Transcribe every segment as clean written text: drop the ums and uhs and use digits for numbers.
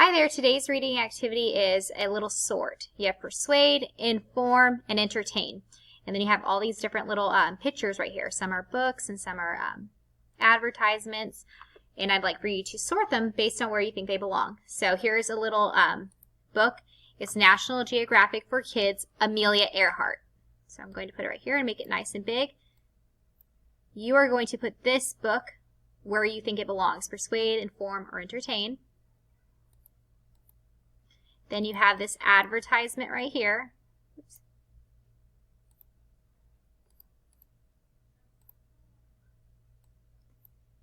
Hi there, today's reading activity is a little sort. You have persuade, inform, and entertain. And then you have all these different little pictures right here. Some are books and some are advertisements. And I'd like for you to sort them based on where you think they belong. So here's a little book. It's National Geographic for Kids, Amelia Earhart. So I'm going to put it right here and make it nice and big. You are going to put this book where you think it belongs. Persuade, inform, or entertain. Then you have this advertisement right here. Oops.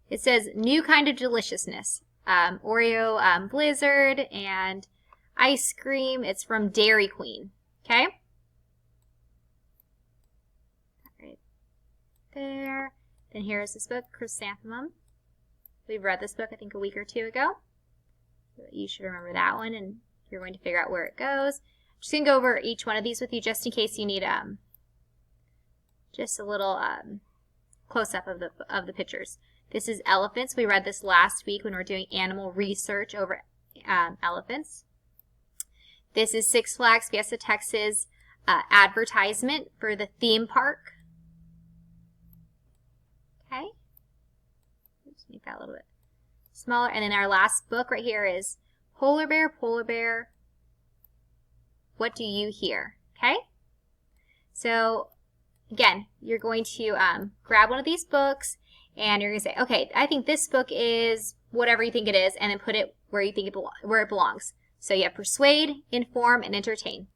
It says new kind of deliciousness. Oreo Blizzard and ice cream. It's from Dairy Queen. Okay? Right there. Then here's this book, Chrysanthemum. We've read this book, I think, a week or two ago. So you should remember that one, and you're going to figure out where it goes. I'm just going to go over each one of these with you just in case you need just a little close-up of the pictures. This is elephants. We read this last week when we were doing animal research over elephants. This is Six Flags Fiesta Texas advertisement for the theme park. Okay. Just make that a little bit smaller. And then our last book right here is Polar Bear, what do you hear? Okay? So, again, you're going to grab one of these books, and you're going to say, okay, I think this book is whatever you think it is, and then put it where you think where it belongs. So you have persuade, inform, and entertain.